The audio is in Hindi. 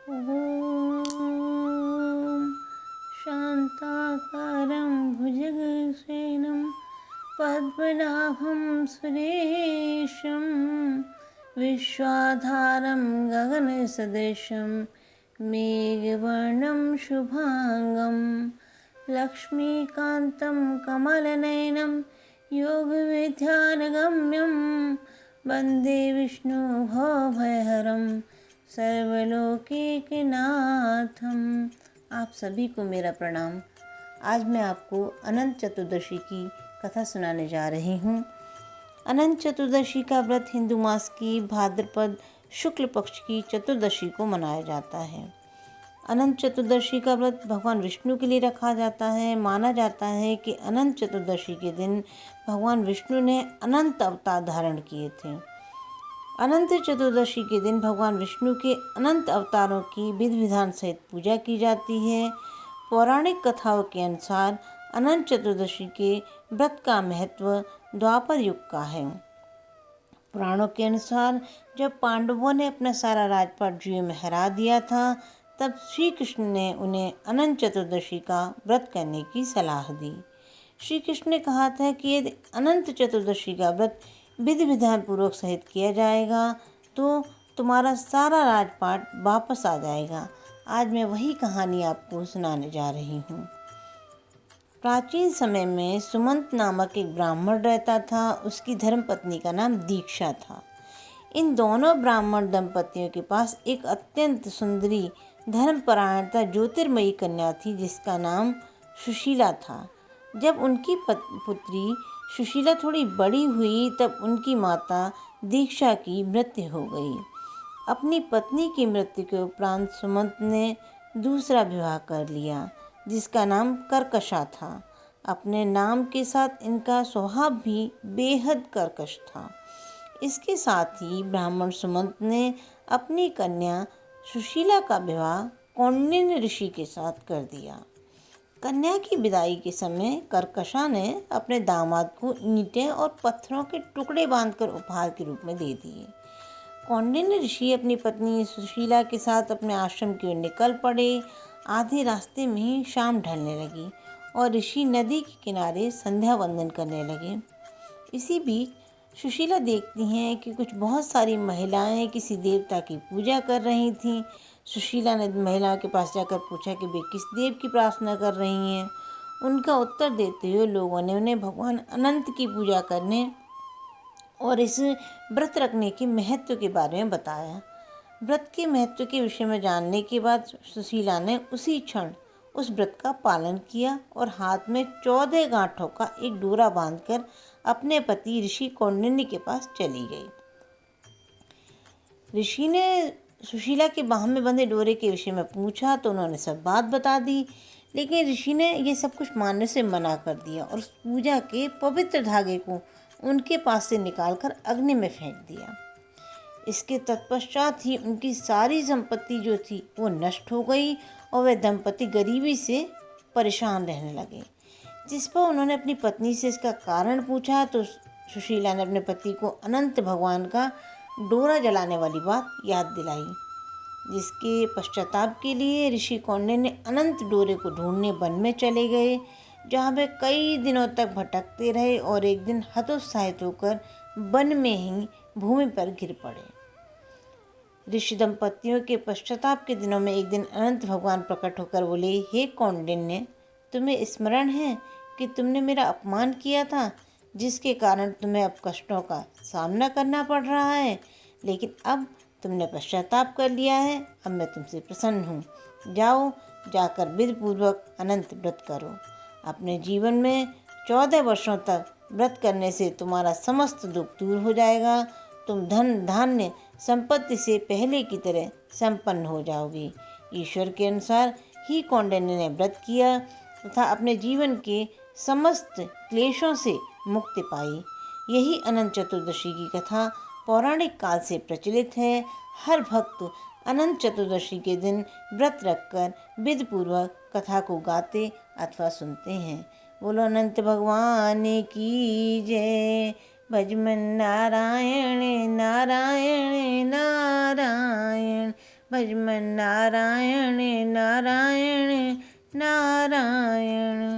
ॐ शान्ताकारं भुजगशयनं पद्मनाभं सुरेशं विश्वाधारं गगनसदृशं मेघवर्णं शुभांगं लक्ष्मीकान्तं कमलनयनं योगविद्यानगम्यं वन्दे विष्णुभवभयहरं सर्वलोकैकनाथम। आप सभी को मेरा प्रणाम। आज मैं आपको अनंत चतुर्दशी की कथा सुनाने जा रही हूँ। अनंत चतुर्दशी का व्रत हिंदू मास की भाद्रपद शुक्ल पक्ष की चतुर्दशी को मनाया जाता है। अनंत चतुर्दशी का व्रत भगवान विष्णु के लिए रखा जाता है। माना जाता है कि अनंत चतुर्दशी के दिन भगवान विष्णु ने अनंत अवतार धारण किए थे। अनंत चतुर्दशी के दिन भगवान विष्णु के अनंत अवतारों की विधि विधान सहित पूजा की जाती है। पौराणिक कथाओं के अनुसार अनंत चतुर्दशी के व्रत का महत्व द्वापर युग का है। पुराणों के अनुसार जब पांडवों ने अपना सारा राजपाट जुए में हरा दिया था, तब श्री कृष्ण ने उन्हें अनंत चतुर्दशी का व्रत करने की सलाह दी। श्री कृष्ण ने कहा था कि यदि अनंत चतुर्दशी का व्रत विधि विधान पूर्वक सहित किया जाएगा तो तुम्हारा सारा राजपाट वापस आ जाएगा। आज मैं वही कहानी आपको सुनाने जा रही हूँ। प्राचीन समय में सुमंत नामक एक ब्राह्मण रहता था। उसकी धर्मपत्नी का नाम दीक्षा था। इन दोनों ब्राह्मण दंपतियों के पास एक अत्यंत सुंदरी धर्मपरायणता ज्योतिर्मयी कन्या थी, जिसका नाम सुशीला था। जब उनकी पुत्री सुशीला थोड़ी बड़ी हुई, तब उनकी माता दीक्षा की मृत्यु हो गई। अपनी पत्नी की मृत्यु के उपरांत सुमंत ने दूसरा विवाह कर लिया, जिसका नाम कर्कशा था। अपने नाम के साथ इनका स्वभाव भी बेहद कर्कश था। इसके साथ ही ब्राह्मण सुमंत ने अपनी कन्या सुशीला का विवाह कौंडिन्य ऋषि के साथ कर दिया। कन्या की विदाई के समय कर्कशा ने अपने दामाद को ईंटें और पत्थरों के टुकड़े बांधकर उपहार के रूप में दे दिए। कौंडिन्य ऋषि अपनी पत्नी सुशीला के साथ अपने आश्रम की ओर निकल पड़े। आधे रास्ते में ही शाम ढलने लगी और ऋषि नदी के किनारे संध्या वंदन करने लगे। इसी बीच सुशीला देखती हैं कि कुछ बहुत सारी महिलाएं किसी देवता की पूजा कर रही थीं। सुशीला ने महिलाओं के पास जाकर पूछा कि वे किस देव की प्रार्थना कर रही हैं। उनका उत्तर देते हुए लोगों ने उन्हें भगवान अनंत की पूजा करने और इस व्रत रखने के महत्व के बारे में बताया। व्रत के महत्व के विषय में जानने के बाद सुशीला ने उसी क्षण उस व्रत का पालन किया और हाथ में 14 गांठों का एक डोरा बांधकर अपने पति ऋषि कौंडिन्य के पास चली गई। ऋषि ने सुशीला के बाह में बंधे डोरे के विषय में पूछा तो उन्होंने सब बात बता दी, लेकिन ऋषि ने ये सब कुछ मानने से मना कर दिया और उस पूजा के पवित्र धागे को उनके पास से निकालकर अग्नि में फेंक दिया। इसके तत्पश्चात ही उनकी सारी संपत्ति जो थी वो नष्ट हो गई और वे दंपति गरीबी से परेशान रहने लगे। जिस पर उन्होंने अपनी पत्नी से इसका कारण पूछा तो सुशीला ने अपने पति को अनंत भगवान का डोरा जलाने वाली बात याद दिलाई, जिसके पश्चाताप के लिए ऋषि कौंडिन्य ने अनंत डोरे को ढूंढने वन में चले गए, जहाँ वे कई दिनों तक भटकते रहे और एक दिन हतोत्साहित होकर वन में ही भूमि पर गिर पड़े। ऋषि दंपतियों के पश्चाताप के दिनों में एक दिन अनंत भगवान प्रकट होकर बोले, हे कौंडिन्य, तुम्हें स्मरण है कि तुमने मेरा अपमान किया था, जिसके कारण तुम्हें अब कष्टों का सामना करना पड़ रहा है, लेकिन अब तुमने पश्चाताप कर लिया है। अब मैं तुमसे प्रसन्न हूँ। जाओ, जाकर विधिपूर्वक अनंत व्रत करो। अपने जीवन में 14 वर्षों तक व्रत करने से तुम्हारा समस्त दुख दूर हो जाएगा। तुम धन धान्य संपत्ति से पहले की तरह संपन्न हो जाओगे। ईश्वर के अनुसार ही कौंडिन्य ने व्रत किया तथा अपने जीवन के समस्त क्लेशों से मुक्ति पाई। यही अनंत चतुर्दशी की कथा पौराणिक काल से प्रचलित है। हर भक्त अनंत चतुर्दशी के दिन व्रत रखकर विधिपूर्वक कथा को गाते अथवा सुनते हैं। बोलो अनंत भगवान की जय। भजमन नारायण नारायण नारायण, भज मन नारायण नारायण नारायण।